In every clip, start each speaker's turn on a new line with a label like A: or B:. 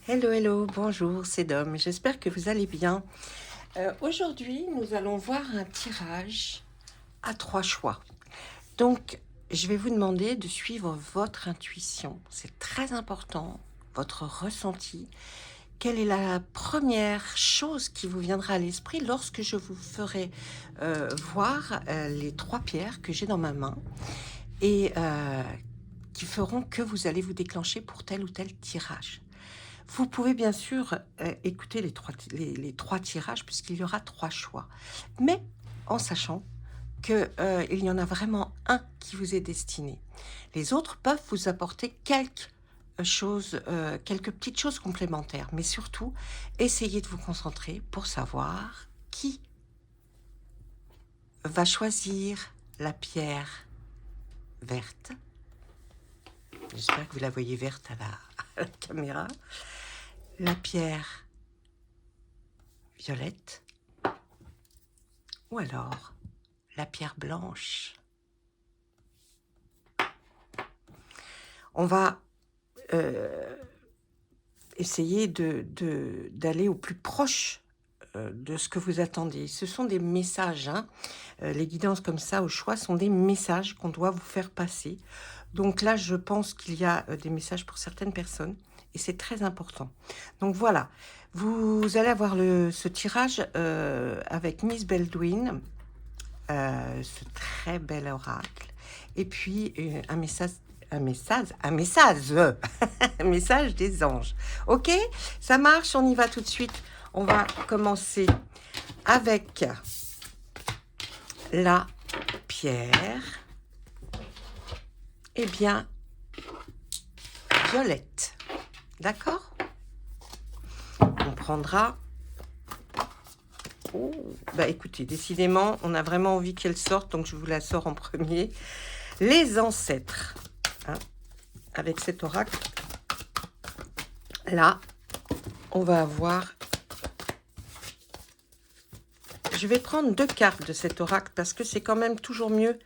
A: Hello, hello, bonjour, c'est Dom. J'espère que vous allez bien. Aujourd'hui, nous allons voir un tirage à 3 choix. Donc, je vais vous demander de suivre votre intuition. C'est très important, votre ressenti. Quelle est la première chose qui vous viendra à l'esprit lorsque je vous ferai voir les 3 pierres que j'ai dans ma main et qui feront que vous allez vous déclencher pour tel ou tel tirage. Vous pouvez bien sûr écouter les trois tirages puisqu'il y aura 3 choix, mais en sachant qu'il y en a vraiment un qui vous est destiné. Les autres peuvent vous apporter quelques choses, quelques petites choses complémentaires, mais surtout, essayez de vous concentrer pour savoir qui va choisir la pierre verte. J'espère que vous la voyez verte à la caméra. La pierre violette ou alors la pierre blanche. On va essayer d'aller au plus proche de ce que vous attendez. Ce sont des messages, hein. Les guidances comme ça au choix sont des messages qu'on doit vous faire passer. Donc là, je pense qu'il y a des messages pour certaines personnes et c'est très important. Donc voilà, vous allez avoir ce tirage avec Miss Baldwin, ce très bel oracle, et puis un message, un message des anges. Ok, ça marche, on y va tout de suite. On va commencer avec la pierre, eh bien, violette. D'accord? On prendra... Oh, bah écoutez, décidément, on a vraiment envie qu'elle sorte, donc je vous la sors en premier. Les ancêtres, hein, avec cet oracle, là, on va avoir... Je vais prendre 2 cartes de cet oracle parce que c'est quand même toujours mieux.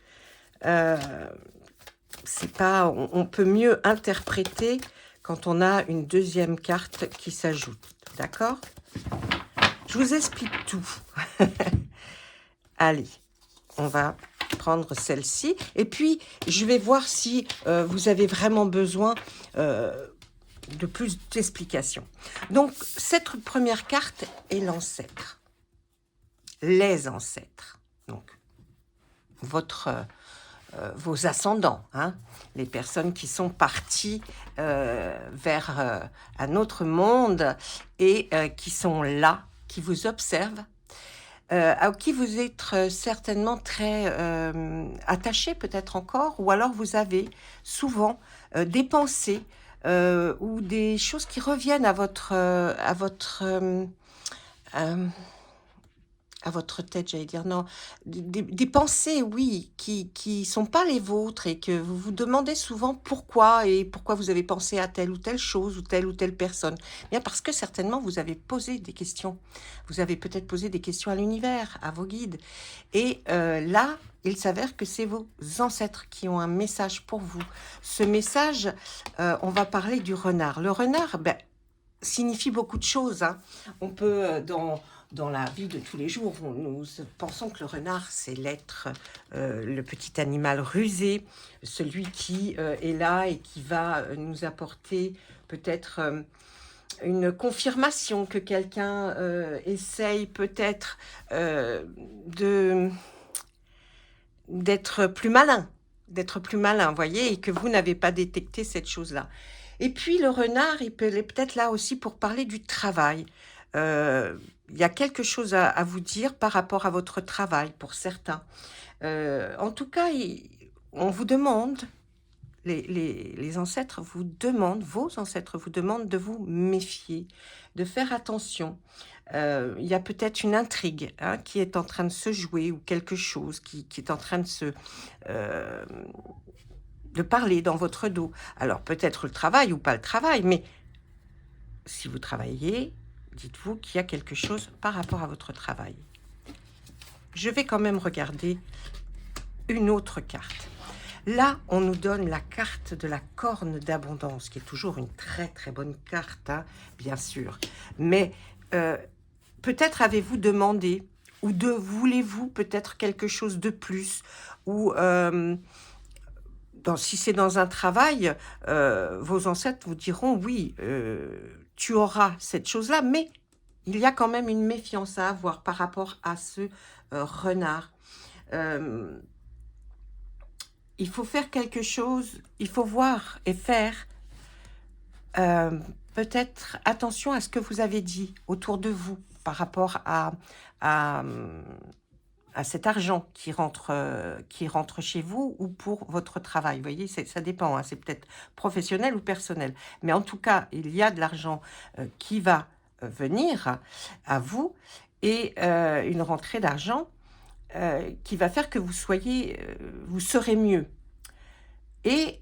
A: C'est pas, on peut mieux interpréter quand on a une deuxième carte qui s'ajoute. D'accord? Je vous explique tout. Allez, on va prendre celle-ci. Et puis, je vais voir si vous avez vraiment besoin de plus d'explications. Donc, cette première carte est l'ancêtre. Les ancêtres. Donc, vos ascendants, hein, les personnes qui sont parties vers un autre monde et qui sont là, qui vous observent, à qui vous êtes certainement très attaché peut-être encore, ou alors vous avez souvent des pensées ou des choses qui reviennent à votre tête, j'allais dire, non, des pensées, oui, qui sont pas les vôtres et que vous vous demandez souvent pourquoi et pourquoi vous avez pensé à telle ou telle chose ou telle personne. Bien parce que certainement vous avez posé des questions. Vous avez peut-être posé des questions à l'univers, à vos guides. Et là, il s'avère que c'est vos ancêtres qui ont un message pour vous. Ce message, on va parler du renard. Le renard, ben, signifie beaucoup de choses, hein. On peut, dans la vie de tous les jours, nous pensons que le renard, c'est l'être, le petit animal rusé, celui qui est là et qui va nous apporter peut-être une confirmation que quelqu'un essaye peut-être d'être plus malin, vous voyez, et que vous n'avez pas détecté cette chose-là. Et puis le renard, il est peut-être là aussi pour parler du travail. Il y a quelque chose à vous dire par rapport à votre travail pour certains. En tout cas, on vous demande, les ancêtres vous demandent, vos ancêtres vous demandent de vous méfier, de faire attention. Il y a peut-être une intrigue, hein, qui est en train de se jouer ou quelque chose qui est en train de parler dans votre dos. Alors peut-être le travail ou pas le travail, mais si vous travaillez, dites-vous qu'il y a quelque chose par rapport à votre travail. Je vais quand même regarder une autre carte. Là, on nous donne la carte de la corne d'abondance, qui est toujours une très très bonne carte, hein, bien sûr. Mais peut-être avez-vous demandé, ou voulez-vous peut-être quelque chose de plus, ou si c'est dans un travail, vos ancêtres vous diront, oui, tu auras cette chose-là, mais il y a quand même une méfiance à avoir par rapport à ce renard. Il faut faire quelque chose, il faut voir et faire peut-être attention à ce que vous avez dit autour de vous par rapport à, à cet argent qui rentre chez vous ou pour votre travail. Vous voyez, ça dépend, hein, c'est peut-être professionnel ou personnel. Mais en tout cas, il y a de l'argent qui va venir à vous et une rentrée d'argent qui va faire que vous serez mieux. Et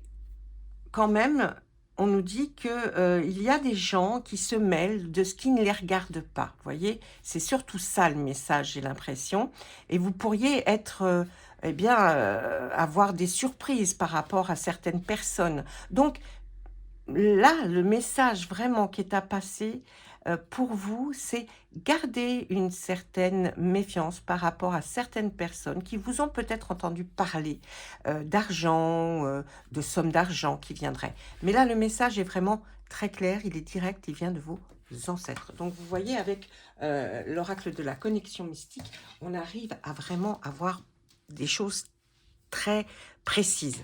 A: quand même, on nous dit que il y a des gens qui se mêlent de ce qui ne les regarde pas. Vous voyez, c'est surtout ça le message, j'ai l'impression. Et vous pourriez être, eh bien, avoir des surprises par rapport à certaines personnes. Donc là, le message vraiment qui est à passer pour vous, c'est garder une certaine méfiance par rapport à certaines personnes qui vous ont peut-être entendu parler d'argent, de sommes d'argent qui viendraient. Mais là, le message est vraiment très clair, il est direct, il vient de vos ancêtres. Donc, vous voyez, avec l'oracle de la connexion mystique, on arrive à vraiment avoir des choses très précises.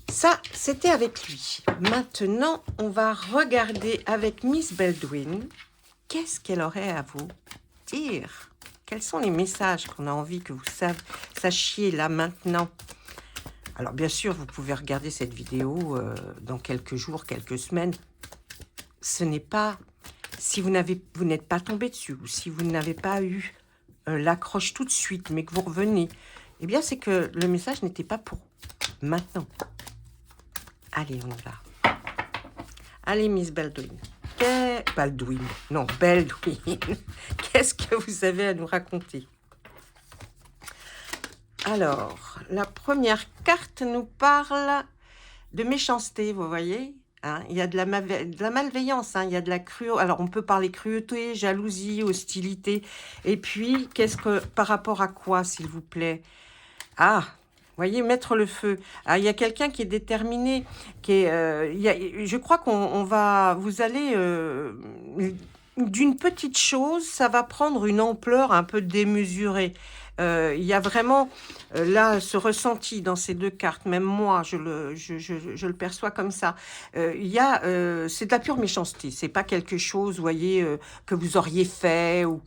A: Ça, c'était avec lui. Maintenant, on va regarder avec Miss Baldwin. Qu'est-ce qu'elle aurait à vous dire? Quels sont les messages qu'on a envie que vous sachiez là maintenant? Alors, bien sûr, vous pouvez regarder cette vidéo dans quelques jours, quelques semaines. Ce n'est pas... Si vous n'êtes pas tombé dessus, ou si vous n'avez pas eu l'accroche tout de suite, mais que vous revenez, eh bien, c'est que le message n'était pas pour maintenant. Allez, on y va. Allez, Miss Baldwin. Baldwin. Qu'est-ce que vous avez à nous raconter? Alors, la première carte nous parle de méchanceté, vous voyez, hein, il y a de la malveillance, hein, il y a de la cruauté. Alors, on peut parler cruauté, jalousie, hostilité. Et puis, par rapport à quoi, s'il vous plaît? Ah, voyez, mettre le feu. Ah, il y a quelqu'un qui est déterminé, je crois vous allez, d'une petite chose, ça va prendre une ampleur un peu démesurée. Il y a vraiment, là, ce ressenti dans ces deux cartes, même moi, je le perçois comme ça. C'est de la pure méchanceté, c'est pas quelque chose, vous voyez, que vous auriez fait ou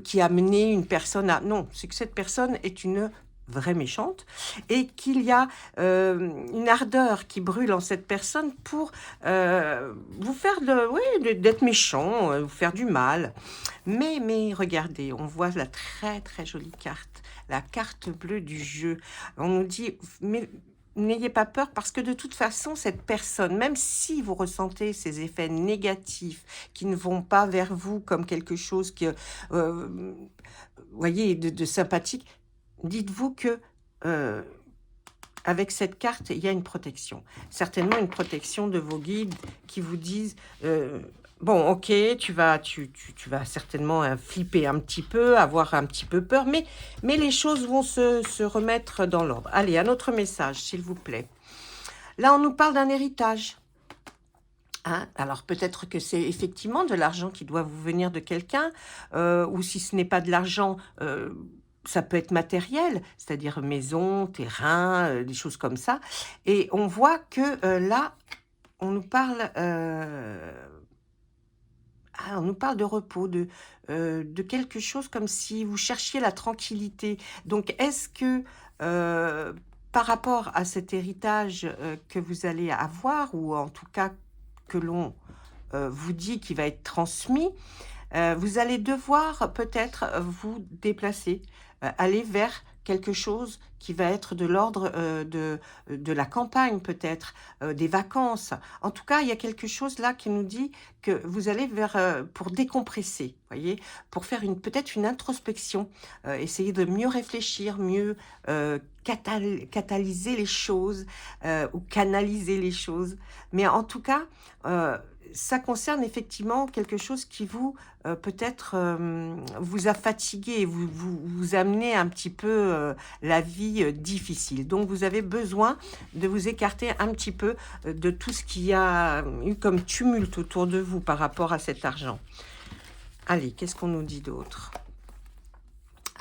A: qui a amené une personne à... Non, c'est que cette personne est une vraie méchante, et qu'il y a une ardeur qui brûle en cette personne pour vous faire d'être méchant, vous faire du mal. Mais regardez, on voit la très très jolie carte, la carte bleue du jeu. On nous dit, mais n'ayez pas peur, parce que de toute façon, cette personne, même si vous ressentez ces effets négatifs qui ne vont pas vers vous comme quelque chose voyez, de sympathique, dites-vous que avec cette carte, il y a une protection. Certainement une protection de vos guides qui vous disent bon, ok, tu vas certainement flipper un petit peu, avoir un petit peu peur, mais les choses vont se remettre dans l'ordre. Allez, un autre message, s'il vous plaît. Là, on nous parle d'un héritage. Hein, alors peut-être que c'est effectivement de l'argent qui doit vous venir de quelqu'un, ou si ce n'est pas de l'argent, ça peut être matériel, c'est-à-dire maison, terrain, des choses comme ça. Et on voit que là, on nous parle de repos, de quelque chose comme si vous cherchiez la tranquillité. Donc, est-ce que par rapport à cet héritage que vous allez avoir, ou en tout cas que l'on vous dit qu'il va être transmis, vous allez devoir peut-être vous déplacer, aller vers quelque chose qui va être de l'ordre de la campagne peut-être, des vacances. En tout cas, il y a quelque chose là qui nous dit que vous allez vers, pour décompresser, voyez, pour faire peut-être une introspection, essayer de mieux réfléchir, mieux catalyser les choses ou canaliser les choses. Mais en tout cas, ça concerne effectivement quelque chose qui vous, peut-être, vous a fatigué, vous amenez un petit peu la vie difficile. Donc, vous avez besoin de vous écarter un petit peu de tout ce qu'il y a eu comme tumulte autour de vous par rapport à cet argent. Allez, qu'est-ce qu'on nous dit d'autre?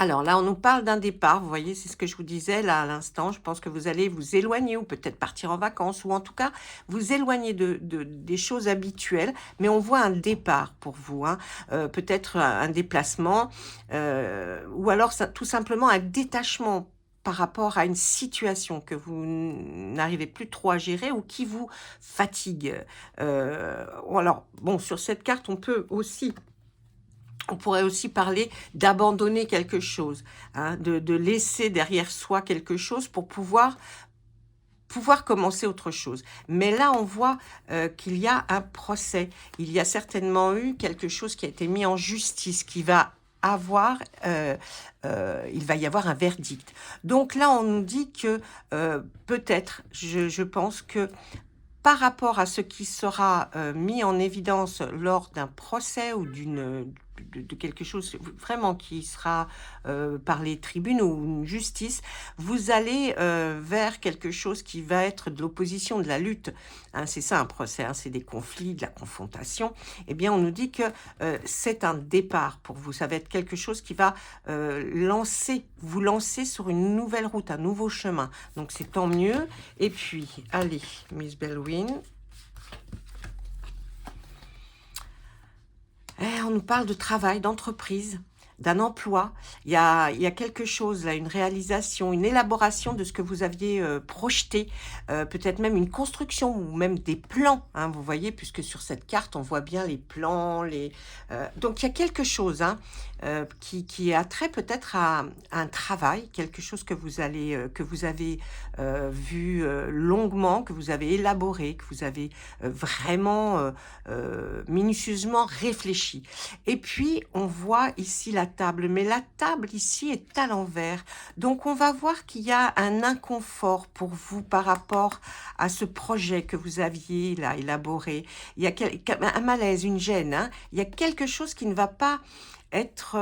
A: Alors là, on nous parle d'un départ, vous voyez, c'est ce que je vous disais là à l'instant. Je pense que vous allez vous éloigner ou peut-être partir en vacances ou en tout cas vous éloigner des choses habituelles. Mais on voit un départ pour vous, hein. Peut-être un déplacement ou alors tout simplement un détachement par rapport à une situation que vous n'arrivez plus trop à gérer ou qui vous fatigue. Ou alors, bon, sur cette carte, on pourrait aussi parler d'abandonner quelque chose, hein, de laisser derrière soi quelque chose pour pouvoir commencer autre chose. Mais là, on voit qu'il y a un procès. Il y a certainement eu quelque chose qui a été mis en justice, qui va avoir, il va y avoir un verdict. Donc là, on nous dit que peut-être, je pense que par rapport à ce qui sera mis en évidence lors d'un procès ou de quelque chose vraiment qui sera par les tribunaux ou une justice, vous allez vers quelque chose qui va être de l'opposition, de la lutte. Hein, c'est ça un procès, hein, c'est des conflits, de la confrontation. Eh bien, on nous dit que c'est un départ pour vous. Ça va être quelque chose qui va vous lancer sur une nouvelle route, un nouveau chemin. Donc, c'est tant mieux. Et puis, allez, Miss Bellwin. On nous parle de travail, d'entreprise, d'un emploi. Il y a quelque chose là, une réalisation, une élaboration de ce que vous aviez projeté, peut-être même une construction ou même des plans, hein, vous voyez, puisque sur cette carte, on voit bien les plans. Donc, il y a quelque chose hein, qui a trait peut-être à un travail, quelque chose que vous avez vu longuement, que vous avez élaboré, que vous avez vraiment minutieusement réfléchi. Et puis, on voit ici la table, mais la table ici est à l'envers. Donc, on va voir qu'il y a un inconfort pour vous par rapport à ce projet que vous aviez là élaboré. Il y a un malaise, une gêne. Hein. Il y a quelque chose qui ne va pas être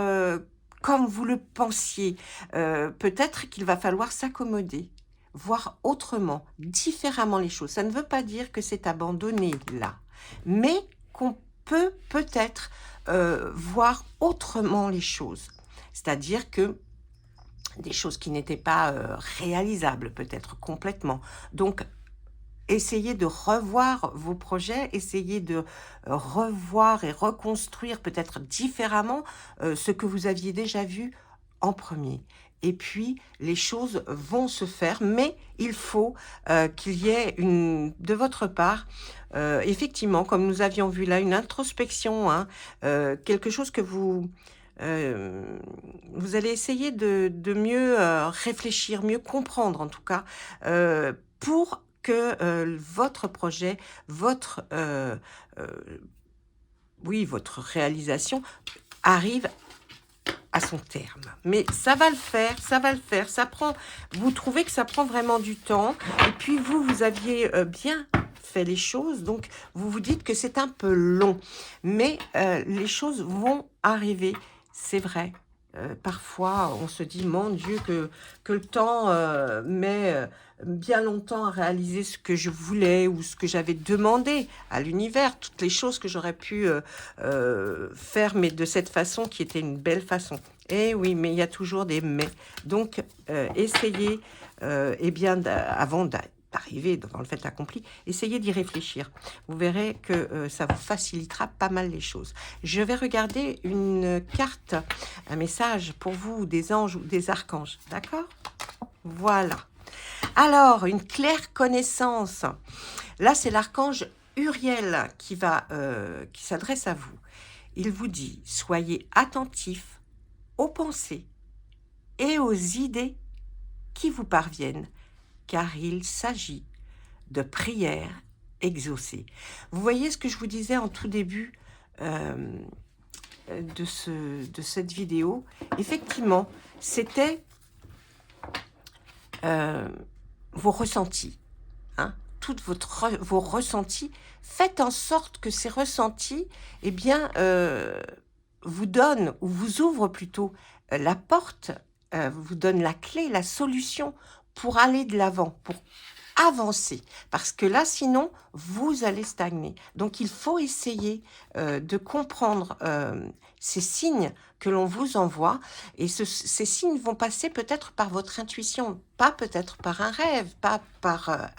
A: comme vous le pensiez. Peut-être qu'il va falloir s'accommoder, voir autrement, différemment les choses. Ça ne veut pas dire que c'est abandonné là, mais qu'on peut peut-être voir autrement les choses. C'est-à-dire que des choses qui n'étaient pas réalisables peut-être complètement. Donc, essayez de revoir vos projets, essayez de revoir et reconstruire peut-être différemment ce que vous aviez déjà vu en premier. Et puis, les choses vont se faire, mais il faut qu'il y ait de votre part, effectivement, comme nous avions vu là, une introspection, hein, quelque chose que vous allez essayer de mieux réfléchir, mieux comprendre en tout cas, pour que votre projet, votre réalisation arrive à son terme. Mais ça va le faire, ça va le faire. Vous trouvez que ça prend vraiment du temps. Et puis vous aviez bien fait les choses, donc vous vous dites que c'est un peu long. Mais les choses vont arriver, c'est vrai. Parfois, on se dit, mon Dieu, que le temps met bien longtemps à réaliser ce que je voulais ou ce que j'avais demandé à l'univers, toutes les choses que j'aurais pu faire, mais de cette façon qui était une belle façon. Eh oui, mais il y a toujours des mais. Donc, essayez, avant d'arriver devant le fait accompli, essayez d'y réfléchir. Vous verrez que ça vous facilitera pas mal les choses. Je vais regarder une carte, un message pour vous des anges ou des archanges. D'accord? Voilà. Alors, une claire connaissance. Là, c'est l'archange Uriel qui s'adresse à vous. Il vous dit, soyez attentifs aux pensées et aux idées qui vous parviennent, car il s'agit de prières exaucées. Vous voyez ce que je vous disais en tout début de cette vidéo? Effectivement, c'était vos ressentis, hein, vos ressentis. Faites en sorte que ces ressentis, eh bien, vous donnent, ou vous ouvrent plutôt la porte, vous donnent la clé, la solution pour aller de l'avant, pour avancer. Parce que là, sinon, vous allez stagner. Donc, il faut essayer de comprendre ces signes que l'on vous envoie. Et ces signes vont passer peut-être par votre intuition, pas peut-être par un rêve, pas par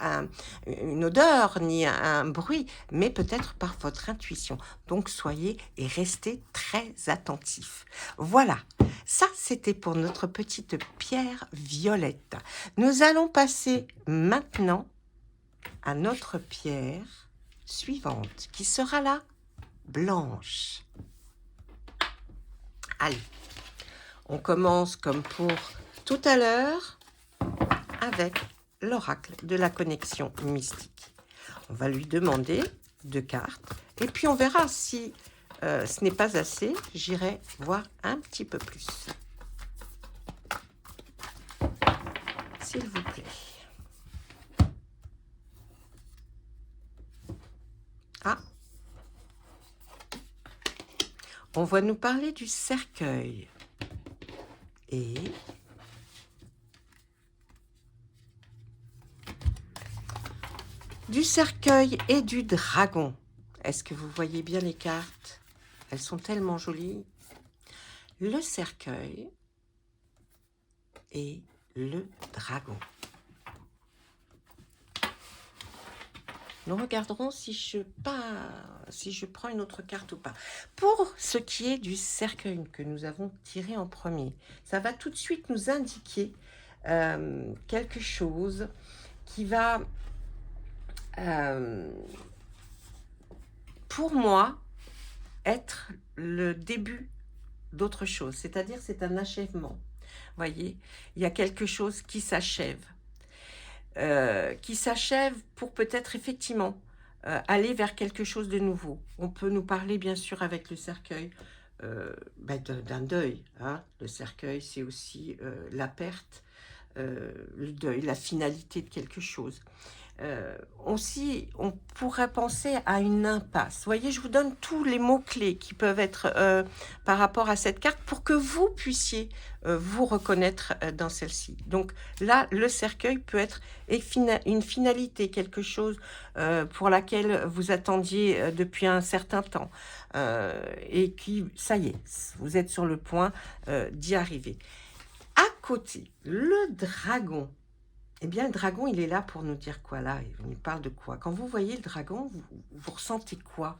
A: une odeur, ni un bruit, mais peut-être par votre intuition. Donc, soyez et restez très attentifs. Voilà, ça, c'était pour notre petite pierre violette. Nous allons passer maintenant à notre pierre suivante, qui sera la blanche. Allez, on commence comme pour tout à l'heure avec l'oracle de la connexion mystique. On va lui demander 2 cartes et puis on verra si ce n'est pas assez, j'irai voir un petit peu plus. S'il vous plaît. Ah, on va nous parler du cercueil et du dragon. Est-ce que vous voyez bien les cartes? Elles sont tellement jolies. Le cercueil et le dragon. Nous regarderons si je prends une autre carte ou pas. Pour ce qui est du cercueil que nous avons tiré en premier, ça va tout de suite nous indiquer quelque chose qui va, pour moi, être le début d'autre chose. C'est-à-dire, c'est un achèvement. Voyez, il y a quelque chose qui s'achève. Pour peut-être effectivement aller vers quelque chose de nouveau. On peut nous parler bien sûr avec le cercueil d'un deuil. Hein. Le cercueil, c'est aussi la perte, le deuil, la finalité de quelque chose. Aussi, on pourrait penser à une impasse. Vous voyez, je vous donne tous les mots-clés qui peuvent être par rapport à cette carte pour que vous puissiez vous reconnaître dans celle-ci. Donc là, le cercueil peut être une finalité, quelque chose pour laquelle vous attendiez depuis un certain temps et qui, ça y est, vous êtes sur le point d'y arriver. À côté, le dragon. Eh bien, le dragon, il est là pour nous dire quoi, là? Il nous parle de quoi? Quand vous voyez le dragon, vous ressentez quoi?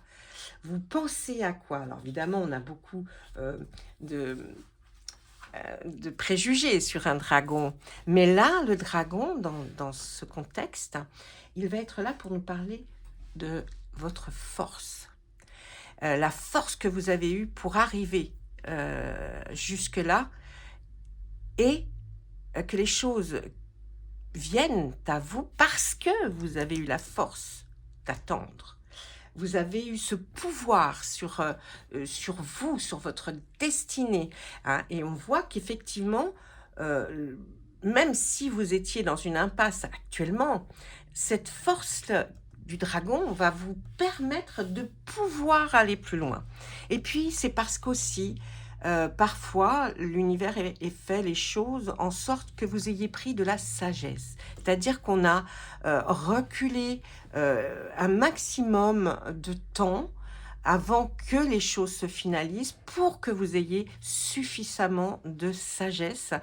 A: Vous pensez à quoi? Alors, évidemment, on a beaucoup de préjugés sur un dragon. Mais là, le dragon, dans ce contexte, il va être là pour nous parler de votre force. La force que vous avez eue pour arriver jusque-là et que les choses viennent à vous parce que vous avez eu la force d'attendre. Vous avez eu ce pouvoir sur vous, sur votre destinée. Hein, et on voit qu'effectivement, même si vous étiez dans une impasse actuellement, cette force du dragon va vous permettre de pouvoir aller plus loin. Et puis, c'est parce qu'aussi, parfois, l'univers est fait les choses en sorte que vous ayez pris de la sagesse. C'est-à-dire qu'on a reculé un maximum de temps avant que les choses se finalisent pour que vous ayez suffisamment de sagesse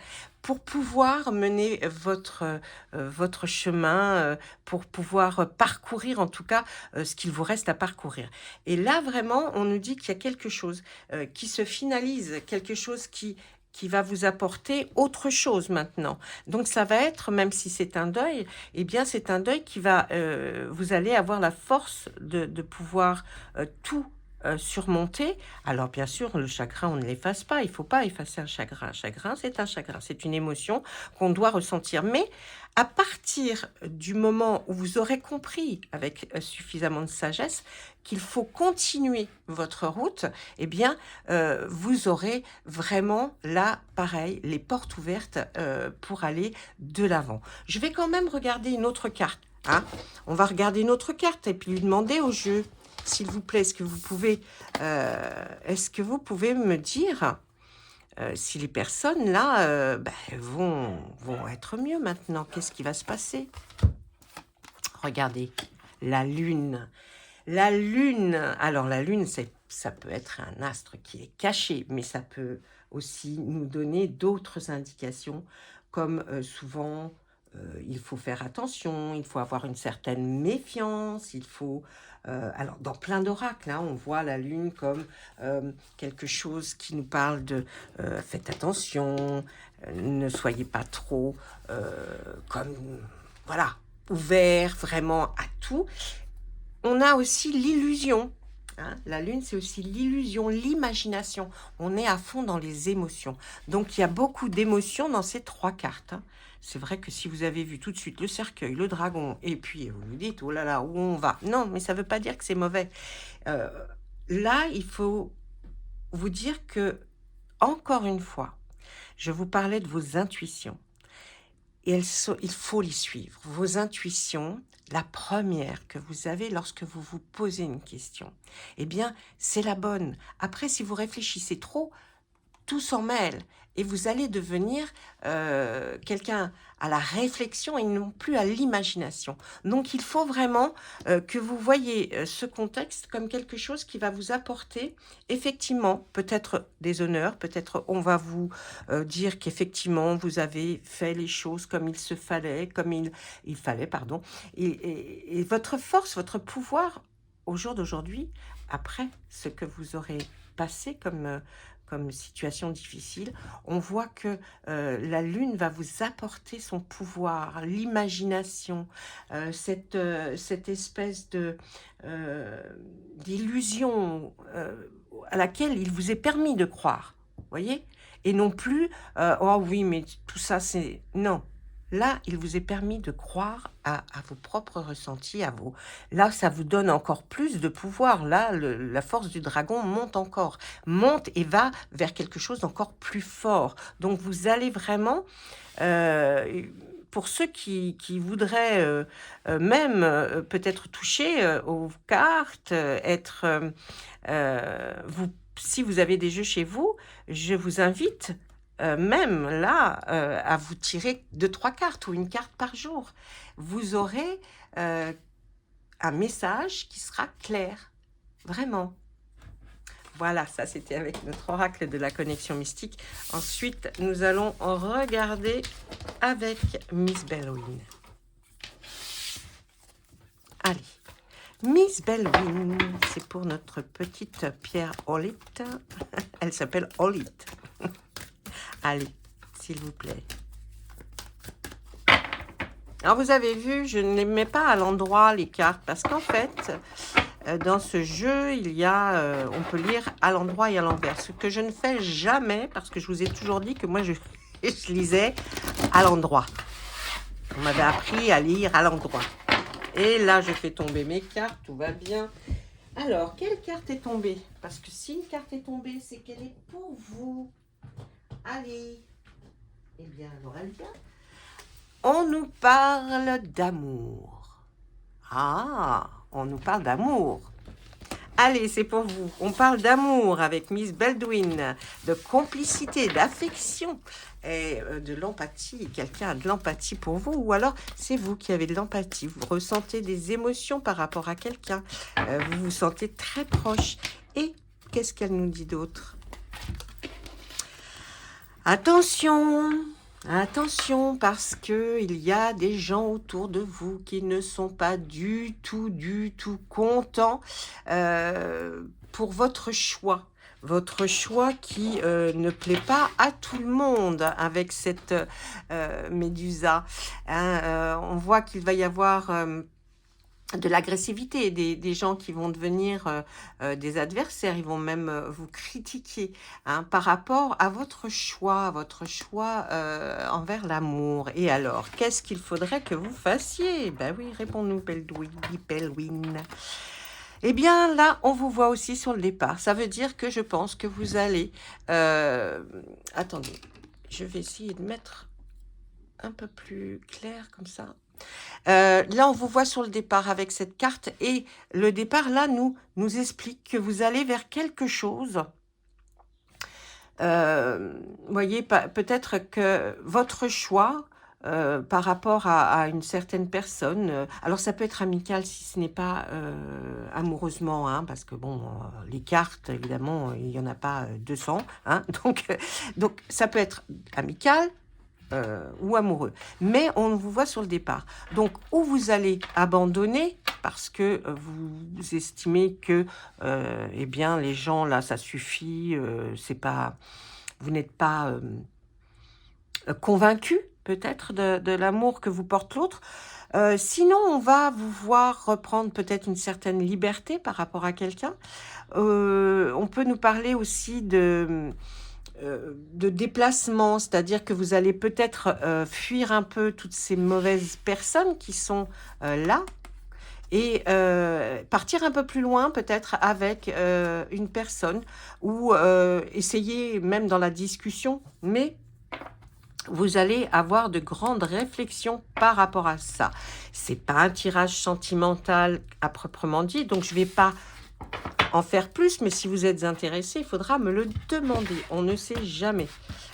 A: pour pouvoir mener votre chemin, pour pouvoir parcourir en tout cas ce qu'il vous reste à parcourir. Et là, vraiment, on nous dit qu'il y a quelque chose qui se finalise, quelque chose qui va vous apporter autre chose maintenant. Donc ça va être, même si c'est un deuil, eh bien c'est un deuil qui va, vous allez avoir la force de pouvoir tout surmonter. Alors bien sûr, le chagrin, on ne l'efface pas. Il ne faut pas effacer un chagrin. Un chagrin, c'est un chagrin. C'est une émotion qu'on doit ressentir. Mais à partir du moment où vous aurez compris avec suffisamment de sagesse qu'il faut continuer votre route, eh bien, vous aurez vraiment là, pareil, les portes ouvertes pour aller de l'avant. Je vais quand même regarder une autre carte. Hein. On va regarder une autre carte et puis lui demander au jeu, s'il vous plaît, est-ce que vous pouvez me dire si les personnes là vont être mieux maintenant? Qu'est-ce qui va se passer? Regardez, la lune. La lune, alors la lune, ça peut être un astre qui est caché, mais ça peut aussi nous donner d'autres indications, comme souvent, il faut faire attention, il faut avoir une certaine méfiance, il faut... alors, dans plein d'oracles, hein, on voit la lune comme quelque chose qui nous parle de faites attention, ne soyez pas trop comme, voilà, ouvert vraiment à tout. On a aussi l'illusion. Hein, la lune, c'est aussi l'illusion, l'imagination. On est à fond dans les émotions. Donc, il y a beaucoup d'émotions dans ces trois cartes. Hein. C'est vrai que si vous avez vu tout de suite le cercueil, le dragon, et puis vous vous dites, oh là là, où on va? Non, mais ça ne veut pas dire que c'est mauvais. Là, il faut vous dire que, encore une fois, je vous parlais de vos intuitions. Et il faut les suivre. Vos intuitions, la première que vous avez lorsque vous vous posez une question, eh bien, c'est la bonne. Après, si vous réfléchissez trop, tout s'en mêle et vous allez devenir quelqu'un à la réflexion et non plus à l'imagination. Donc, il faut vraiment que vous voyez ce contexte comme quelque chose qui va vous apporter effectivement peut-être des honneurs, peut-être on va vous dire qu'effectivement vous avez fait les choses comme il se fallait, comme il fallait, pardon. Et votre force, votre pouvoir au jour d'aujourd'hui, après ce que vous aurez passé comme situation difficile, on voit que la lune va vous apporter son pouvoir, l'imagination, cette espèce d'illusion à laquelle il vous est permis de croire, voyez? Et non plus, oh oui, mais tout ça, c'est... Non. Là, il vous est permis de croire à vos propres ressentis, à vos... Là, ça vous donne encore plus de pouvoir. Là, la force du dragon monte encore, monte et va vers quelque chose d'encore plus fort. Donc, vous allez vraiment... pour ceux qui voudraient même peut-être toucher aux cartes, si vous avez des jeux chez vous, je vous invite même là, à vous tirer 2-3 cartes ou une carte par jour. Vous aurez un message qui sera clair, vraiment. Voilà, ça c'était avec notre oracle de la connexion mystique. Ensuite, nous allons regarder avec Miss Bellwin. Allez, Miss Bellwin, c'est pour notre petite pierre Olite. Elle s'appelle Olite. Allez, s'il vous plaît. Alors, vous avez vu, je ne les mets pas à l'endroit, les cartes, parce qu'en fait, dans ce jeu, il y a, on peut lire à l'endroit et à l'envers. Ce que je ne fais jamais, parce que je vous ai toujours dit que moi, je lisais à l'endroit. On m'avait appris à lire à l'endroit. Et là, je fais tomber mes cartes, tout va bien. Alors, quelle carte est tombée? Parce que si une carte est tombée, c'est qu'elle est pour vous. Allez, eh bien, alors elle vient. On nous parle d'amour. Ah, on nous parle d'amour. Allez, c'est pour vous. On parle d'amour avec Miss Bellwin, de complicité, d'affection et de l'empathie. Quelqu'un a de l'empathie pour vous ou alors c'est vous qui avez de l'empathie. Vous ressentez des émotions par rapport à quelqu'un. Vous vous sentez très proche. Et qu'est-ce qu'elle nous dit d'autre ? Attention, attention, parce que il y a des gens autour de vous qui ne sont pas du tout contents pour votre choix. Votre choix qui ne plaît pas à tout le monde avec cette Médusa. Hein, on voit qu'il va y avoir de l'agressivité, des gens qui vont devenir des adversaires, ils vont même vous critiquer hein, par rapport à votre choix envers l'amour. Et alors, qu'est-ce qu'il faudrait que vous fassiez? Ben oui, réponds-nous, Belwin. Eh bien, là, on vous voit aussi sur le départ. Ça veut dire que je pense que vous allez... attendez, je vais essayer de mettre un peu plus clair comme ça. Là, on vous voit sur le départ avec cette carte et le départ, là, nous explique que vous allez vers quelque chose. Vous voyez, peut-être que votre choix par rapport à une certaine personne, alors ça peut être amical si ce n'est pas amoureusement, hein, parce que bon, les cartes, évidemment, il n'y en a pas 200, hein, donc ça peut être amical, ou amoureux. Mais on vous voit sur le départ. Donc, ou vous allez abandonner parce que vous estimez que, eh bien, les gens, là, ça suffit, c'est pas, vous n'êtes pas convaincu, peut-être, de l'amour que vous porte l'autre. Sinon, on va vous voir reprendre peut-être une certaine liberté par rapport à quelqu'un. On peut nous parler aussi de déplacement, c'est-à-dire que vous allez peut-être fuir un peu toutes ces mauvaises personnes qui sont là et partir un peu plus loin peut-être avec une personne ou essayer même dans la discussion, mais vous allez avoir de grandes réflexions par rapport à ça. C'est pas un tirage sentimental à proprement dit, donc je vais pas en faire plus, mais si vous êtes intéressé, il faudra me le demander. On ne sait jamais.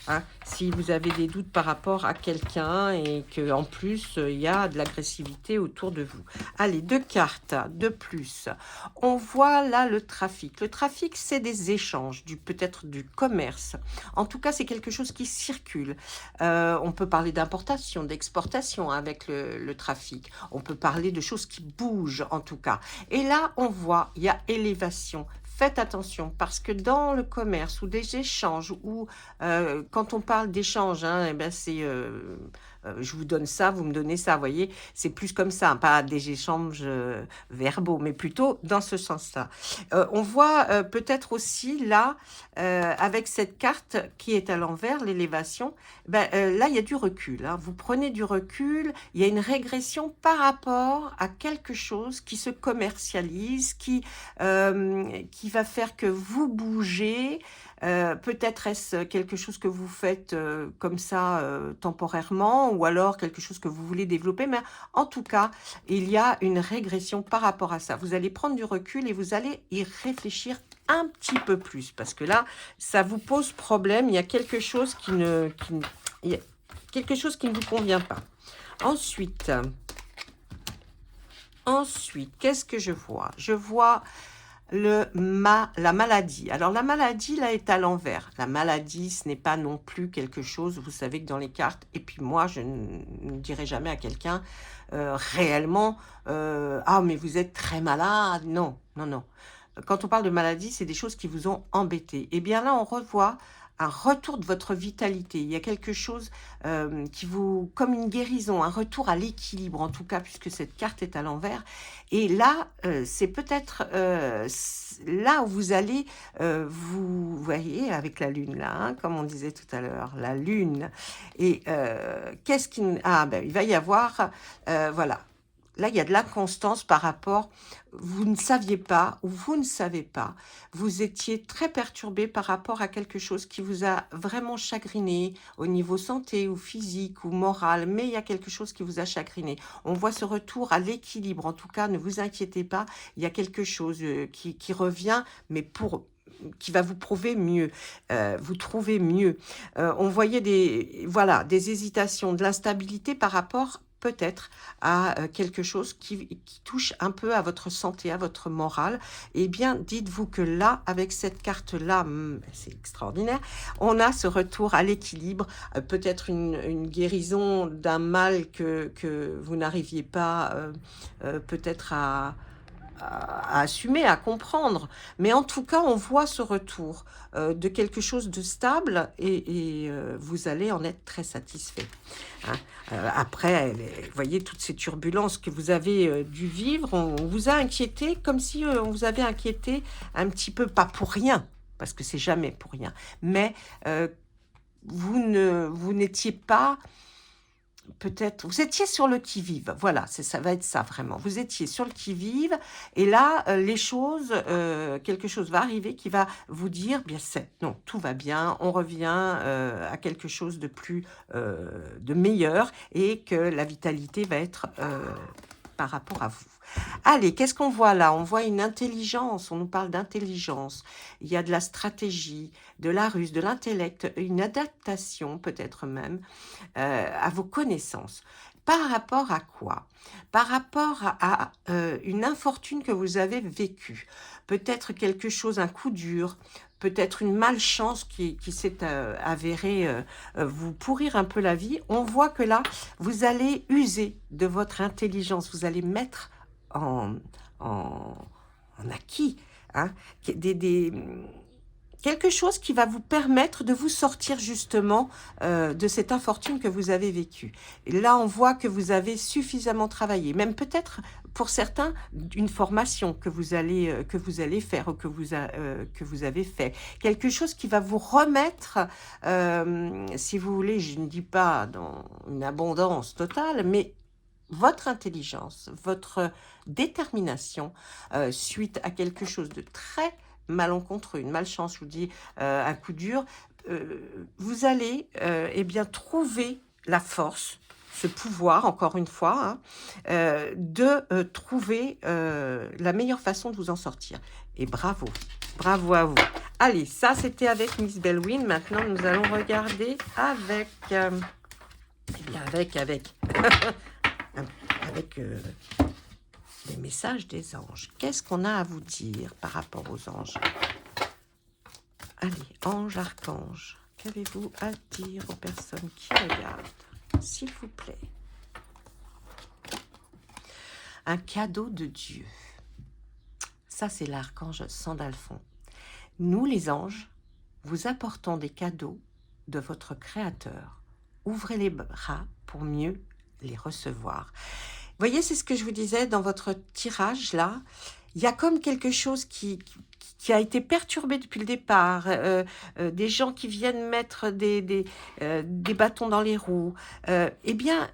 A: Hein, si vous avez des doutes par rapport à quelqu'un et qu'en plus, il y a de l'agressivité autour de vous. Allez, 2 cartes de plus. On voit là le trafic. Le trafic, c'est des échanges, peut-être du commerce. En tout cas, c'est quelque chose qui circule. On peut parler d'importation, d'exportation avec le trafic. On peut parler de choses qui bougent, en tout cas. Et là, on voit, il y a élévation. Faites attention parce que dans le commerce ou des échanges ou quand on parle d'échange, hein, eh ben c'est je vous donne ça, vous me donnez ça, vous voyez, c'est plus comme ça, hein, pas des échanges verbaux, mais plutôt dans ce sens-là. On voit peut-être aussi là, avec cette carte qui est à l'envers, l'élévation, ben, là il y a du recul, hein. Vous prenez du recul, il y a une régression par rapport à quelque chose qui se commercialise, qui va faire que vous bougez. Peut-être est-ce quelque chose que vous faites comme ça temporairement ou alors quelque chose que vous voulez développer, mais en tout cas, il y a une régression par rapport à ça. Vous allez prendre du recul et vous allez y réfléchir un petit peu plus parce que là, ça vous pose problème. Il y a quelque chose il y a quelque chose qui ne vous convient pas. Ensuite, qu'est-ce que je vois? Je vois la maladie. Alors, la maladie, là, est à l'envers. La maladie, ce n'est pas non plus quelque chose, vous savez que dans les cartes, et puis moi, je ne dirai jamais à quelqu'un réellement, ah, mais vous êtes très malade. Non, non, non. Quand on parle de maladie, c'est des choses qui vous ont embêté. Et bien là, on revoit un retour de votre vitalité. Il y a quelque chose qui vous, comme une guérison, un retour à l'équilibre, en tout cas, puisque cette carte est à l'envers. Et là, c'est peut-être là où vous allez, vous voyez, avec la lune là, hein, comme on disait tout à l'heure, la lune. Et qu'est-ce qui... Ah, ben, il va y avoir, voilà. Là, il y a de l'inconstance par rapport, vous ne saviez pas ou vous ne savez pas, vous étiez très perturbé par rapport à quelque chose qui vous a vraiment chagriné au niveau santé ou physique ou moral, mais il y a quelque chose qui vous a chagriné. On voit ce retour à l'équilibre, en tout cas, ne vous inquiétez pas, il y a quelque chose qui revient, mais qui va vous prouver mieux, vous trouvez mieux. On voyait des hésitations, de l'instabilité par rapport peut-être à quelque chose qui touche un peu à votre santé, à votre morale, eh bien, dites-vous que là, avec cette carte-là, c'est extraordinaire, on a ce retour à l'équilibre, peut-être une guérison d'un mal que vous n'arriviez pas peut-être à assumer, à comprendre. Mais en tout cas, on voit ce retour de quelque chose de stable et vous allez en être très satisfait. Hein. Après, vous voyez, toutes ces turbulences que vous avez dû vivre, on vous a inquiété comme si on vous avait inquiété un petit peu, pas pour rien, parce que c'est jamais pour rien, mais vous n'étiez pas peut-être, vous étiez sur le qui-vive, voilà, ça va être ça vraiment. Vous étiez sur le qui-vive, et là, les choses, quelque chose va arriver qui va vous dire, bien non, tout va bien, on revient à quelque chose de plus, de meilleur, et que la vitalité va être par rapport à vous. Allez, qu'est-ce qu'on voit là? On voit une intelligence, on nous parle d'intelligence, il y a de la stratégie, de la ruse, de l'intellect, une adaptation peut-être même à vos connaissances. Par rapport à quoi? Par rapport à une infortune que vous avez vécue. Peut-être quelque chose, un coup dur, peut-être une malchance qui s'est avérée vous pourrir un peu la vie. On voit que là, vous allez user de votre intelligence, vous allez mettre en, en, en acquis hein, quelque chose qui va vous permettre de vous sortir justement de cette infortune que vous avez vécue. Et là, on voit que vous avez suffisamment travaillé, même peut-être pour certains une formation que vous allez faire ou que vous avez fait. Quelque chose qui va vous remettre, si vous voulez, je ne dis pas dans une abondance totale, mais votre intelligence, votre détermination suite à quelque chose de très malencontreux, une malchance, je vous dis, un coup dur, vous allez eh bien trouver la force, ce pouvoir, encore une fois, hein, de trouver la meilleure façon de vous en sortir. Et bravo, bravo à vous. Allez, ça c'était avec Miss Bellwin. Maintenant, nous allons regarder avec... eh bien, avec les messages des anges. Qu'est-ce qu'on a à vous dire par rapport aux anges? Allez, ange, archange, qu'avez-vous à dire aux personnes qui regardent? S'il vous plaît. Un cadeau de Dieu. Ça, c'est l'archange Sandalphon. Nous, les anges, vous apportons des cadeaux de votre Créateur. Ouvrez les bras pour mieux les recevoir. Vous voyez, c'est ce que je vous disais dans votre tirage, là. Il y a comme quelque chose qui a été perturbé depuis le départ. Des gens qui viennent mettre des bâtons dans les roues. Eh bien,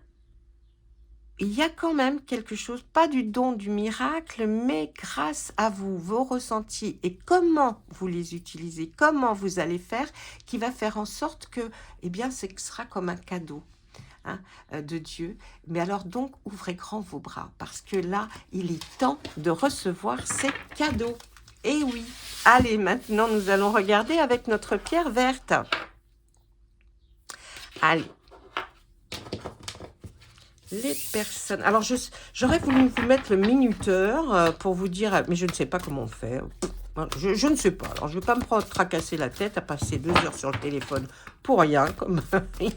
A: il y a quand même quelque chose, pas du don du miracle, mais grâce à vous, vos ressentis et comment vous les utilisez, comment vous allez faire, qui va faire en sorte que, eh bien, ce sera comme un cadeau. Hein, de Dieu. Mais alors donc, ouvrez grand vos bras, parce que là, il est temps de recevoir ces cadeaux. Et oui, allez, maintenant, nous allons regarder avec notre pierre verte. Allez. Les personnes... Alors, j'aurais voulu vous mettre le minuteur pour vous dire... Mais je ne sais pas comment on fait. Je ne sais pas. Alors, je ne vais pas me tracasser la tête à passer 2 heures sur le téléphone pour rien, comme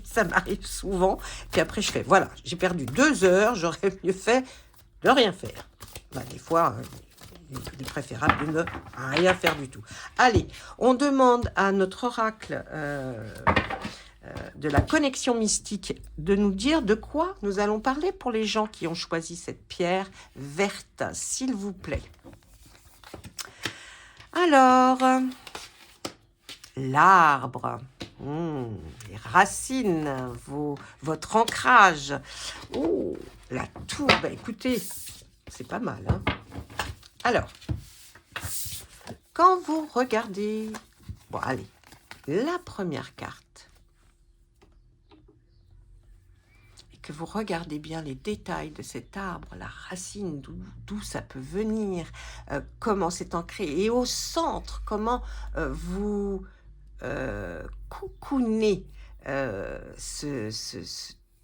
A: ça m'arrive souvent. Puis après, je fais, voilà, j'ai perdu 2 heures, j'aurais mieux fait de rien faire. Ben, des fois, il est préférable de ne rien faire du tout. Allez, on demande à notre oracle de la connexion mystique de nous dire de quoi nous allons parler pour les gens qui ont choisi cette pierre verte, s'il vous plaît. Alors, l'arbre, les racines, votre ancrage. Oh, la tour, ben écoutez, c'est pas mal. Hein. Alors, quand vous regardez, bon allez, la première carte, et que vous regardez bien les détails de cet arbre, la racine, d'où ça peut venir, comment c'est ancré, et au centre, comment vous coucounez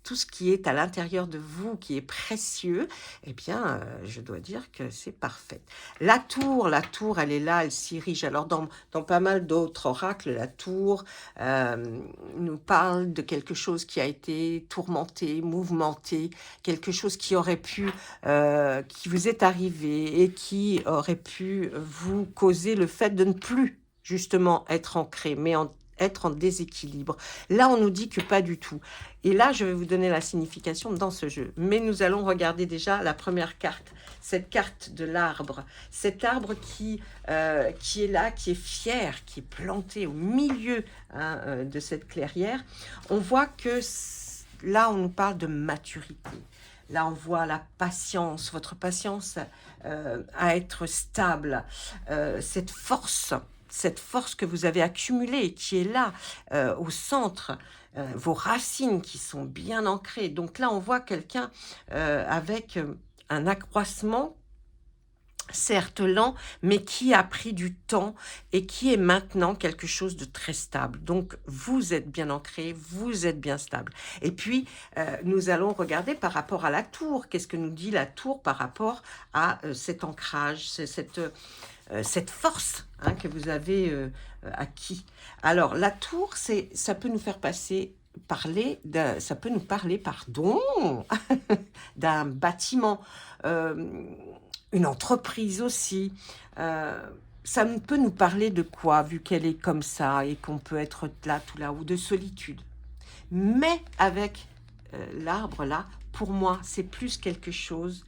A: tout ce qui est à l'intérieur de vous, qui est précieux, eh bien, je dois dire que c'est parfait. La tour, elle est là, elle s'irrige. Alors, dans pas mal d'autres oracles, la tour nous parle de quelque chose qui a été tourmenté, mouvementé, quelque chose qui aurait pu, qui vous est arrivé et qui aurait pu vous causer le fait de ne plus, justement, être ancré, mais être en déséquilibre. Là, on nous dit que pas du tout. Et là, je vais vous donner la signification dans ce jeu. Mais nous allons regarder déjà la première carte, cette carte de l'arbre. Cet arbre qui est là, qui est fier, qui est planté au milieu de cette clairière. On voit que là, on nous parle de maturité. Là, on voit la patience, votre patience à être stable, cette force que vous avez accumulée, qui est là, au centre, vos racines qui sont bien ancrées. Donc là, on voit quelqu'un avec un accroissement, certes lent, mais qui a pris du temps et qui est maintenant quelque chose de très stable. Donc, vous êtes bien ancré, vous êtes bien stable. Et puis, nous allons regarder par rapport à la tour. Qu'est-ce que nous dit la tour par rapport à cet ancrage, cette force que vous avez acquis. Alors, la tour, ça peut nous faire ça peut nous parler, pardon, d'un bâtiment, une entreprise aussi. Ça peut nous parler de quoi, vu qu'elle est comme ça et qu'on peut être là, tout là-haut, de solitude. Mais avec l'arbre là, pour moi, c'est plus quelque chose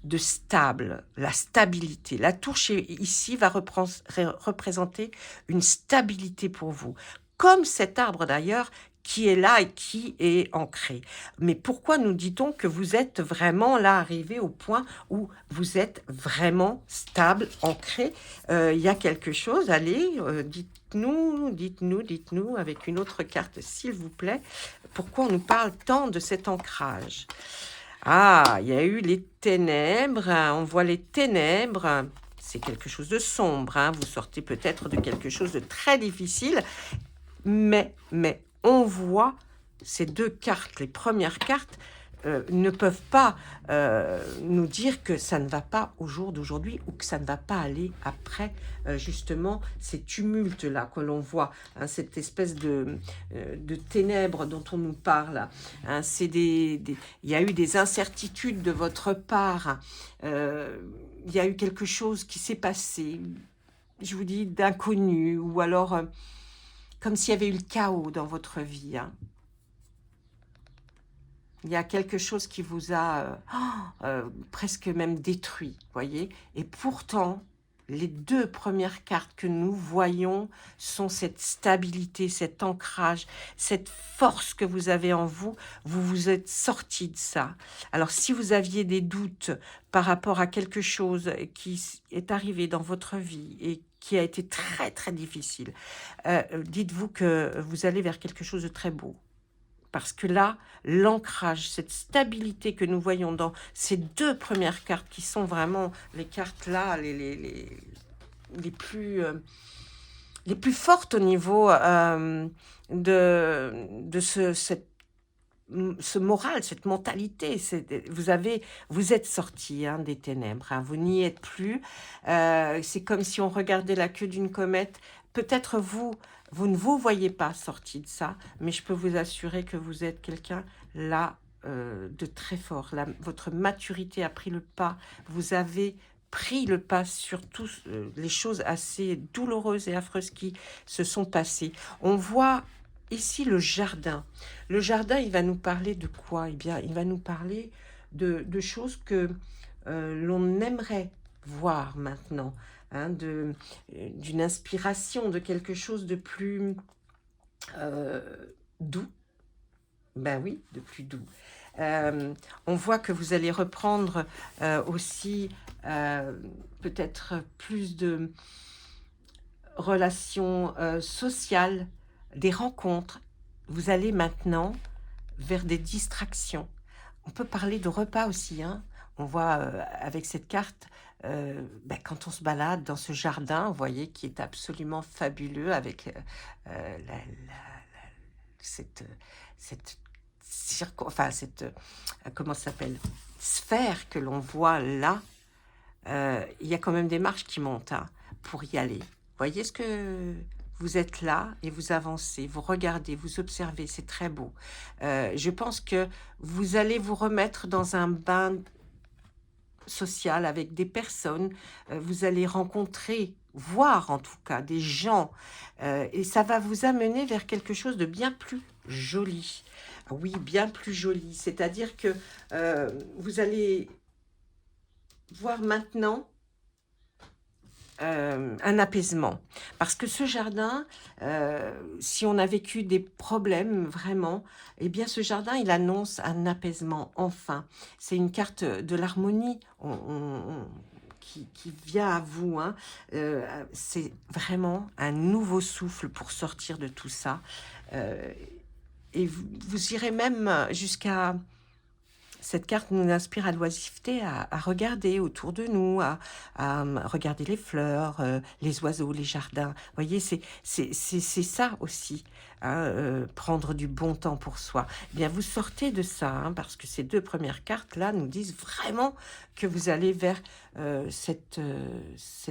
A: de stable, la stabilité. La tour ici va représenter une stabilité pour vous, comme cet arbre d'ailleurs qui est là et qui est ancré. Mais pourquoi nous dit-on que vous êtes vraiment là, arrivé au point où vous êtes vraiment stable, ancré? Il y a quelque chose, allez, dites-nous, avec une autre carte, s'il vous plaît, pourquoi on nous parle tant de cet ancrage? Ah, il y a eu les ténèbres, on voit les ténèbres, c'est quelque chose de sombre, vous sortez peut-être de quelque chose de très difficile, mais on voit ces deux cartes, les premières cartes, ne peuvent pas nous dire que ça ne va pas au jour d'aujourd'hui ou que ça ne va pas aller après justement ces tumultes-là que l'on voit, cette espèce de ténèbres dont on nous parle. Il y a eu des incertitudes de votre part, il y a eu quelque chose qui s'est passé, je vous dis, d'inconnu, ou alors comme s'il y avait eu le chaos dans votre vie. Il y a quelque chose qui vous a presque même détruit, voyez. Et pourtant, les deux premières cartes que nous voyons sont cette stabilité, cet ancrage, cette force que vous avez en vous. Vous vous êtes sorti de ça. Alors, si vous aviez des doutes par rapport à quelque chose qui est arrivé dans votre vie et qui a été très, très difficile, dites-vous que vous allez vers quelque chose de très beau. Parce que là, l'ancrage, cette stabilité que nous voyons dans ces deux premières cartes, qui sont vraiment les cartes là, les plus fortes au niveau de ce moral, cette mentalité. Vous êtes sorti des ténèbres, vous n'y êtes plus. C'est comme si on regardait la queue d'une comète. Peut-être vous ne vous voyez pas sorti de ça, mais je peux vous assurer que vous êtes quelqu'un là de très fort. Votre maturité a pris le pas. Vous avez pris le pas sur toutes les choses assez douloureuses et affreuses qui se sont passées. On voit ici le jardin. Le jardin, il va nous parler de quoi? Eh bien, il va nous parler de choses que l'on aimerait voir maintenant, d'une inspiration, de quelque chose de plus doux. Ben oui, de plus doux. On voit que vous allez reprendre aussi peut-être plus de relations sociales, des rencontres. Vous allez maintenant vers des distractions. On peut parler de repas aussi. On voit avec cette carte, quand on se balade dans ce jardin, vous voyez, qui est absolument fabuleux avec cette enfin, cette comment ça s'appelle, sphère que l'on voit là, il y a quand même des marches qui montent hein, pour y aller. Voyez ce que vous êtes là et vous avancez, vous regardez, vous observez, c'est très beau. Je pense que vous allez vous remettre dans un bain social avec des personnes, vous allez rencontrer, voir en tout cas des gens, et ça va vous amener vers quelque chose de bien plus joli. Oui, bien plus joli, c'est-à-dire que vous allez voir maintenant un apaisement. Parce que ce jardin, si on a vécu des problèmes vraiment, eh bien ce jardin, il annonce un apaisement, enfin. C'est une carte de l'harmonie qui vient à vous. Hein. C'est vraiment un nouveau souffle pour sortir de tout ça. Et vous irez même jusqu'à... Cette carte nous inspire à l'oisiveté, à regarder autour de nous, à regarder les fleurs, les oiseaux, les jardins. Vous voyez, c'est ça aussi, hein, prendre du bon temps pour soi. Eh bien, vous sortez de ça, hein, parce que ces deux premières cartes-là nous disent vraiment que vous allez vers cette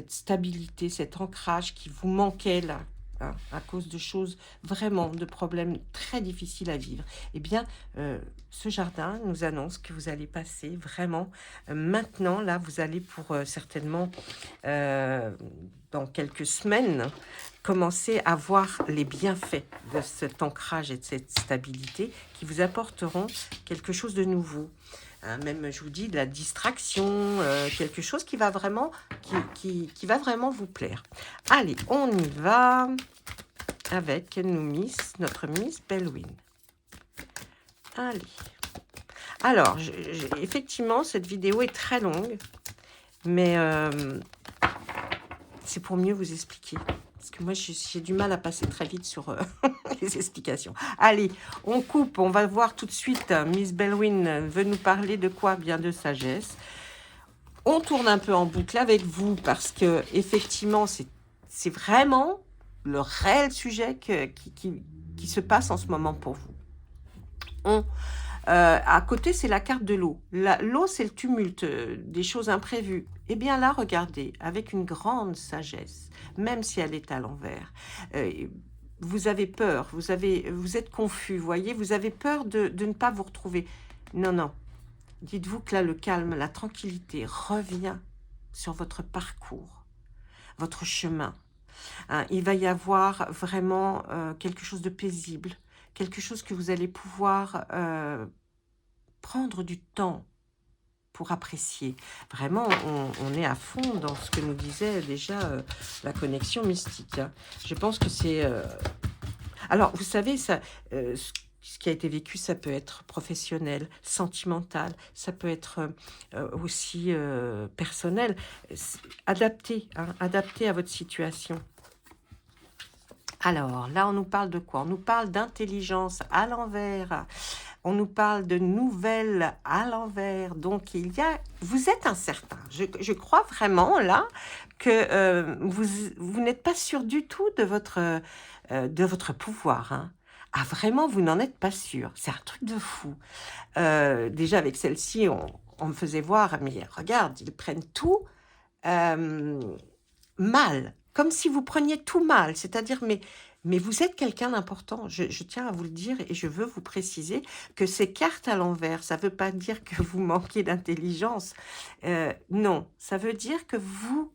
A: stabilité, cet ancrage qui vous manquait là, hein, à cause de choses vraiment, de problèmes très difficiles à vivre. Eh bien, ce jardin nous annonce que vous allez passer vraiment maintenant, là, vous allez pour certainement, dans quelques semaines, commencer à voir les bienfaits de cet ancrage et de cette stabilité qui vous apporteront quelque chose de nouveau. Hein, même, je vous dis, de la distraction, quelque chose qui va vraiment, qui va vraiment vous plaire. Allez, on y va avec notre Miss Bellwin. Allez. Alors, effectivement, cette vidéo est très longue, mais c'est pour mieux vous expliquer. Parce que moi, j'ai du mal à passer très vite sur les explications. Allez, on coupe. On va voir tout de suite. Miss Bellwin veut nous parler de quoi? Bien de sagesse. On tourne un peu en boucle avec vous parce que effectivement, c'est vraiment le réel sujet qui se passe en ce moment pour vous. À côté, c'est la carte de l'eau. L'eau, c'est le tumulte, des choses imprévues. Eh bien là, regardez, avec une grande sagesse, même si elle est à l'envers, vous avez peur, vous êtes confus, voyez, vous avez peur de ne pas vous retrouver. Non, non. Dites-vous que là, le calme, la tranquillité revient sur votre parcours, votre chemin. Hein, il va y avoir vraiment quelque chose de paisible, quelque chose que vous allez pouvoir prendre du temps pour apprécier. Vraiment, on est à fond dans ce que nous disait déjà la connexion mystique. Hein. Je pense que c'est... Alors, vous savez, ça, ce qui a été vécu, ça peut être professionnel, sentimental, ça peut être aussi personnel. Adapté, hein, adapté à votre situation. Alors, là, on nous parle de quoi? On nous parle d'intelligence à l'envers. On nous parle de nouvelles à l'envers. Donc, vous êtes incertain. Je crois vraiment, là, que vous n'êtes pas sûr du tout de votre pouvoir. Hein. Ah, vraiment, vous n'en êtes pas sûr. C'est un truc de fou. Déjà, avec celle-ci, on me faisait voir, mais regarde, ils prennent tout mal. Comme si vous preniez tout mal, c'est-à-dire, mais vous êtes quelqu'un d'important. Je tiens à vous le dire et je veux vous préciser que ces cartes à l'envers, ça ne veut pas dire que vous manquez d'intelligence. Non, ça veut dire que vous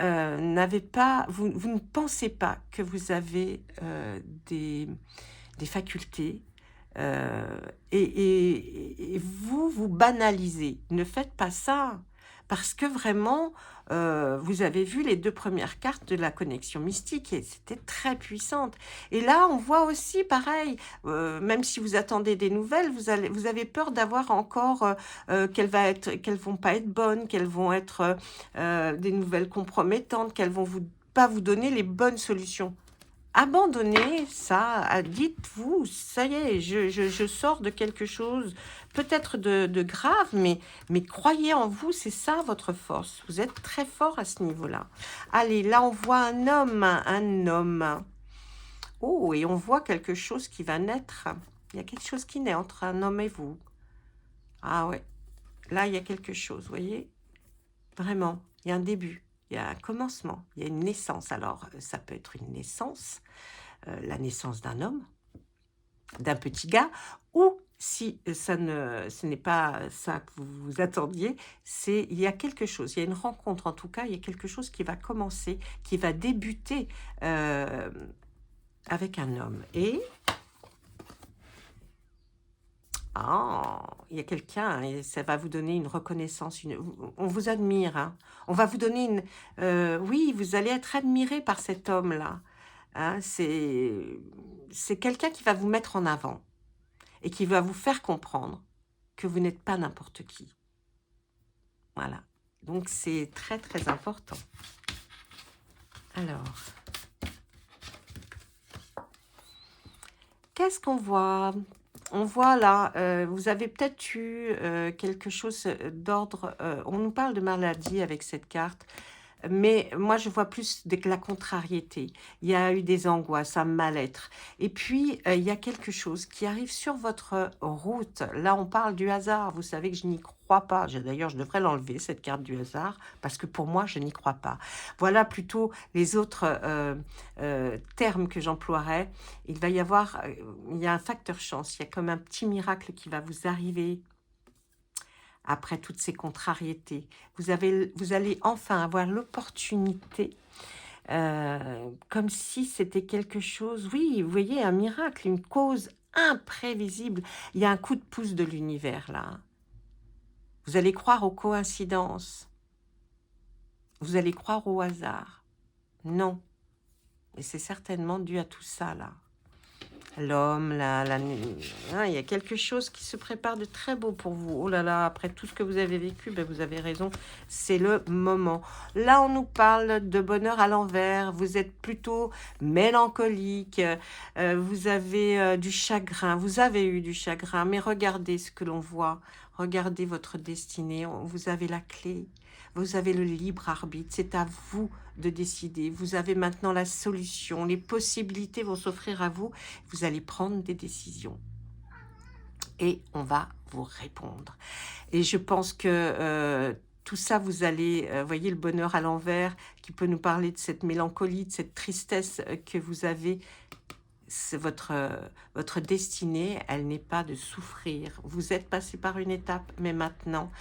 A: n'avez pas, vous ne pensez pas que vous avez des facultés et vous banalisez. Ne faites pas ça. Parce que vraiment, vous avez vu les deux premières cartes de la connexion mystique et c'était très puissante. Et là, on voit aussi pareil, même si vous attendez des nouvelles, vous avez peur d'avoir encore qu'elles vont pas être bonnes, qu'elles vont être des nouvelles compromettantes, qu'elles vont pas vous donner les bonnes solutions. Abandonnez ça, dites-vous, ça y est, je sors de quelque chose, peut-être de grave, mais croyez en vous, c'est ça votre force. Vous êtes très fort à ce niveau-là. Allez, là on voit un homme. Oh, et on voit quelque chose qui va naître. Il y a quelque chose qui naît entre un homme et vous. Ah ouais, là, il y a quelque chose, vous voyez? Vraiment, il y a un début, il y a un commencement, il y a une naissance. Alors, ça peut être une naissance, la naissance d'un homme, d'un petit gars, ou si ce n'est pas ça que vous vous attendiez, il y a quelque chose, il y a une rencontre en tout cas, il y a quelque chose qui va commencer, qui va débuter euh, avec un homme. Et il y a quelqu'un et ça va vous donner une reconnaissance, on vous admire, hein. On va vous donner oui, vous allez être admiré par cet homme-là, hein. C'est quelqu'un qui va vous mettre en avant et qui va vous faire comprendre que vous n'êtes pas n'importe qui. Voilà. Donc, c'est très, très important. Alors, qu'est-ce qu'on voit? On voit là, vous avez peut-être eu quelque chose d'ordre... on nous parle de maladie avec cette carte, mais moi, je vois plus de la contrariété. Il y a eu des angoisses, un mal-être. Et puis, il y a quelque chose qui arrive sur votre route. Là, on parle du hasard. Vous savez que je n'y crois pas. D'ailleurs, je devrais l'enlever, cette carte du hasard, parce que pour moi, je n'y crois pas. Voilà plutôt les autres termes que j'emploierais. Il va y avoir, il y a un facteur chance. Il y a comme un petit miracle qui va vous arriver après toutes ces contrariétés. Vous allez enfin avoir l'opportunité, comme si c'était quelque chose, oui, vous voyez, un miracle, une cause imprévisible. Il y a un coup de pouce de l'univers, là. Vous allez croire aux coïncidences. Vous allez croire au hasard. Non. Et c'est certainement dû à tout ça, là. L'homme, il y a quelque chose qui se prépare de très beau pour vous. Oh là là, après tout ce que vous avez vécu, ben vous avez raison, c'est le moment. Là, on nous parle de bonheur à l'envers. Vous êtes plutôt mélancolique. Vous avez du chagrin. Vous avez eu du chagrin. Mais regardez ce que l'on voit. Regardez votre destinée. Vous avez la clé. Vous avez le libre arbitre. C'est à vous de décider. Vous avez maintenant la solution. Les possibilités vont s'offrir à vous. Vous allez prendre des décisions. Et on va vous répondre. Et je pense que tout ça, vous allez... voyez le bonheur à l'envers qui peut nous parler de cette mélancolie, de cette tristesse que vous avez. C'est votre destinée, elle n'est pas de souffrir. Vous êtes passé par une étape, mais maintenant,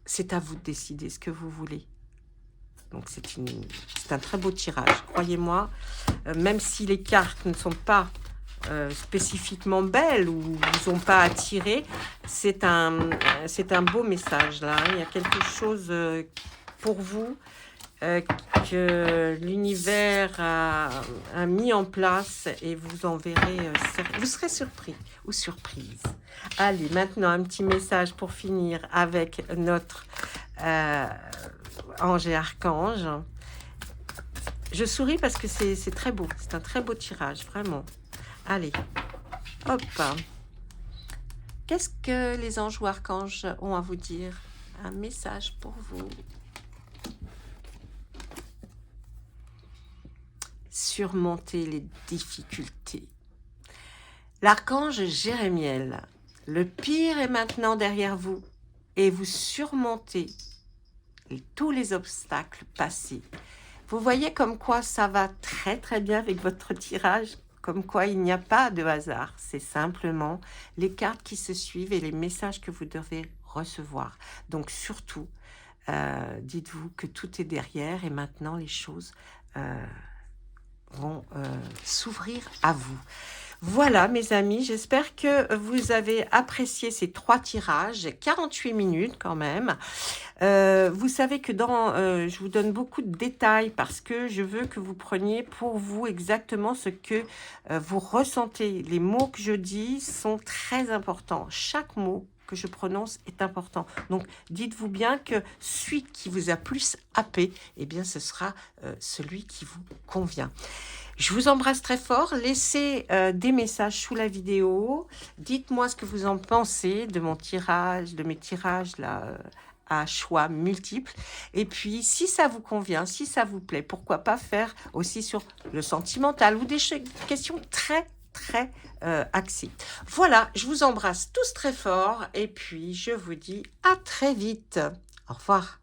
A: c'est à vous de décider ce que vous voulez. Donc, c'est un très beau tirage. Croyez-moi, même si les cartes ne sont pas spécifiquement belles ou vous ont pas attiré, c'est un beau message, là. Il y a quelque chose pour vous que l'univers a mis en place et vous en verrez, vous serez surpris ou surprise. Allez, maintenant, un petit message pour finir avec notre ange et archange. Je souris parce que c'est très beau. C'est un très beau tirage, vraiment. Allez, hop. Qu'est-ce que les anges ou archanges ont à vous dire? Un message pour vous. Surmonter les difficultés. L'archange Jérémiel. Le pire est maintenant derrière vous et vous surmontez tous les obstacles passés. Vous voyez comme quoi ça va très très bien avec votre tirage, comme quoi il n'y a pas de hasard. C'est simplement les cartes qui se suivent et les messages que vous devez recevoir. Donc surtout, dites-vous que tout est derrière et maintenant les choses vont s'ouvrir à vous. Voilà mes amis, j'espère que vous avez apprécié ces 3 tirages, 48 minutes quand même. Vous savez que je vous donne beaucoup de détails parce que je veux que vous preniez pour vous exactement ce que vous ressentez. Les mots que je dis sont très importants. Chaque mot que je prononce est important. Donc, dites-vous bien que celui qui vous a plus happé, eh bien, ce sera celui qui vous convient. Je vous embrasse très fort. Laissez des messages sous la vidéo. Dites-moi ce que vous en pensez de mon tirage, de mes tirages là, à choix multiples. Et puis, si ça vous convient, si ça vous plaît, pourquoi pas faire aussi sur le sentimental ou des questions très très axé. Voilà, je vous embrasse tous très fort et puis je vous dis à très vite. Au revoir.